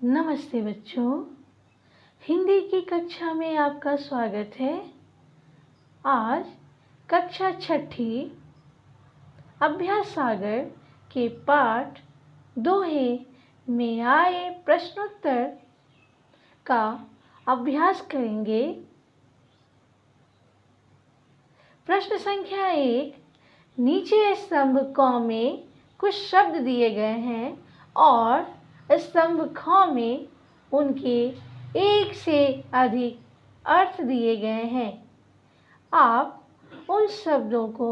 नमस्ते बच्चों, हिंदी की कक्षा में आपका स्वागत है। आज कक्षा छठी अभ्यास सागर के पाठ दोहे में आए प्रश्नोत्तर का अभ्यास करेंगे। प्रश्न संख्या 1, नीचे स्तंभ क में कुछ शब्द दिए गए हैं और स्तंभ ख में उनके एक से अधिक अर्थ दिए गए हैं। आप उन शब्दों को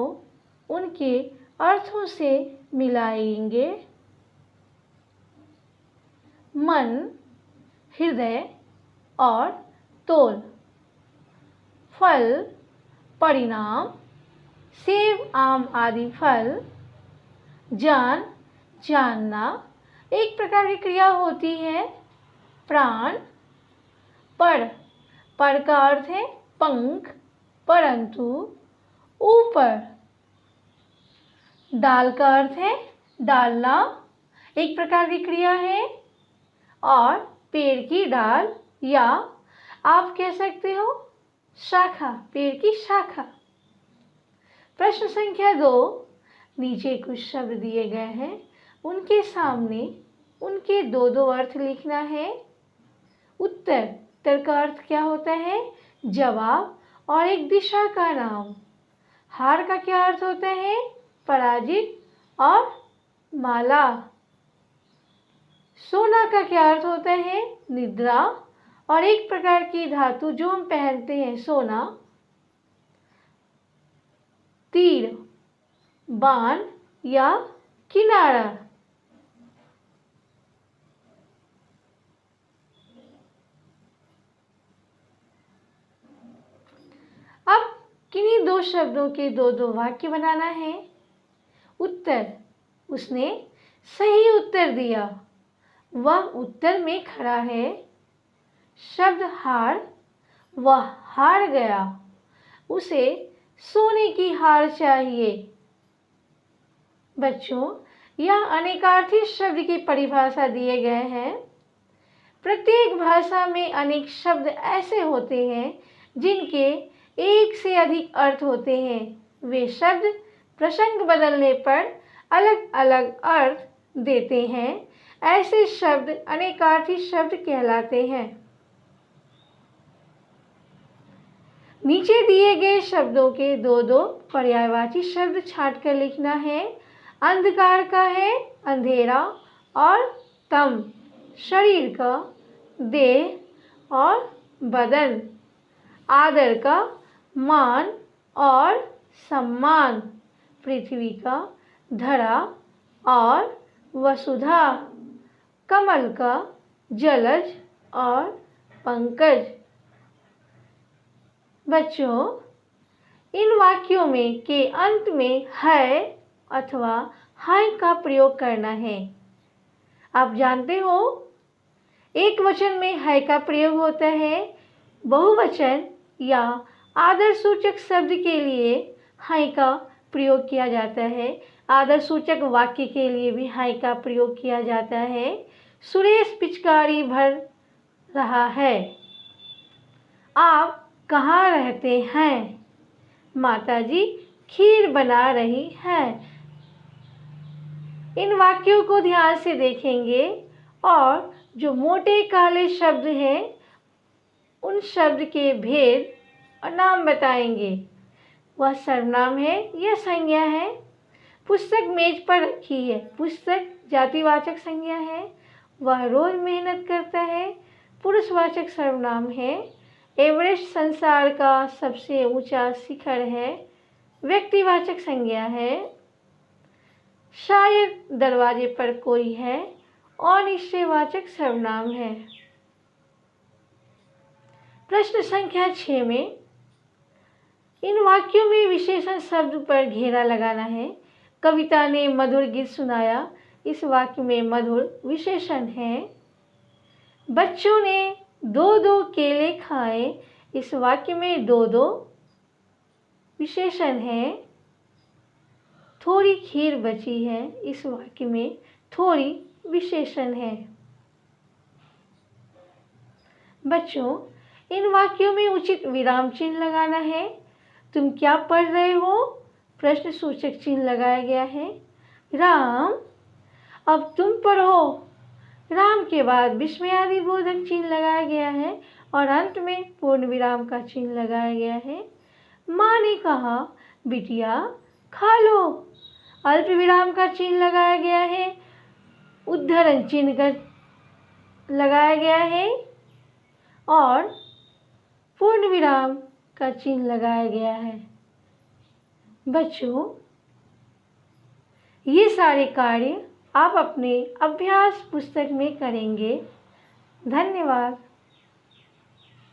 उनके अर्थों से मिलाएंगे। मन, हृदय और तोल। फल, परिणाम, सेब, आम आदि फल। जान, जानना एक प्रकार की क्रिया होती है। प्राण, पर का अर्थ है पंख, परंतु, ऊपर। डाल का अर्थ है डालना, एक प्रकार की क्रिया है। और पेड़ की डाल या आप कह सकते हो शाखा, पेड़ की शाखा। प्रश्न संख्या 2, नीचे कुछ शब्द दिए गए हैं, उनके सामने उनके दो अर्थ लिखना है। उत्तर का अर्थ क्या होता है? जवाब और एक दिशा का नाम। हार का क्या अर्थ होता है? पराजित और माला। सोना का क्या अर्थ होता है? निद्रा और एक प्रकार की धातु जो हम पहनते हैं, सोना। तीर, बाण या किनारा। अब किन्हीं दो शब्दों के दो वाक्य बनाना है। उत्तर, उसने सही उत्तर दिया, वह उत्तर में खड़ा है। शब्द हार, वह हार गया, उसे सोने की हार चाहिए। बच्चों, यह अनेकार्थी शब्द की परिभाषा दिए गए हैं। प्रत्येक भाषा में अनेक शब्द ऐसे होते हैं जिनके एक से अधिक अर्थ होते हैं। वे शब्द प्रसंग बदलने पर अलग अलग अर्थ देते हैं। ऐसे शब्द अनेकार्थी शब्द कहलाते हैं। नीचे दिए गए शब्दों के दो पर्यायवाची शब्द छांट कर लिखना है। अंधकार का है अंधेरा और तम, शरीर का देह और बदन। आदर का मान और सम्मान। पृथ्वी का धरा और वसुधा। कमल का जलज और पंकज। बच्चों, इन वाक्यों में के अंत में है अथवा हाय का प्रयोग करना है। आप जानते हो, एक वचन में है का प्रयोग होता है। बहुवचन या आदर सूचक शब्द के लिए है का प्रयोग किया जाता है। आदर सूचक वाक्य के लिए भी है का प्रयोग किया जाता है। सुरेश पिचकारी भर रहा है। आप कहाँ रहते हैं? माताजी खीर बना रही है। इन वाक्यों को ध्यान से देखेंगे और जो मोटे काले शब्द हैं उन शब्द के भेद और नाम बताएंगे। वह सर्वनाम है या संज्ञा है। पुस्तक मेज पर रखी है। पुस्तक जातिवाचक संज्ञा है। वह रोज मेहनत करता है, पुरुषवाचक सर्वनाम है। एवरेस्ट संसार का सबसे ऊंचा शिखर है, व्यक्तिवाचक संज्ञा है। शायद दरवाजे पर कोई है, अनिश्चयवाचक सर्वनाम है। प्रश्न संख्या 6 में इन वाक्यों में विशेषण शब्द पर घेरा लगाना है। कविता ने मधुर गीत सुनाया, इस वाक्य में मधुर विशेषण है। बच्चों ने दो केले खाए, इस वाक्य में दो विशेषण है। थोड़ी खीर बची है, इस वाक्य में थोड़ी विशेषण है। बच्चों, इन वाक्यों में उचित विराम चिन्ह लगाना है। तुम क्या पढ़ रहे हो? प्रश्न सूचक चिन्ह लगाया गया है। राम, अब तुम पढ़ो। राम के बाद विस्मयादि बोधक चिन्ह लगाया गया है और अंत में पूर्ण विराम का चिन्ह लगाया गया है। माँ ने कहा, बिटिया खा लो। अल्प विराम का चिन्ह लगाया गया है, उद्धरण चिन्ह का लगाया गया है और पूर्ण विराम का चिन्ह लगाया गया है। बच्चों, ये सारे कार्य आप अपने अभ्यास पुस्तक में करेंगे। धन्यवाद।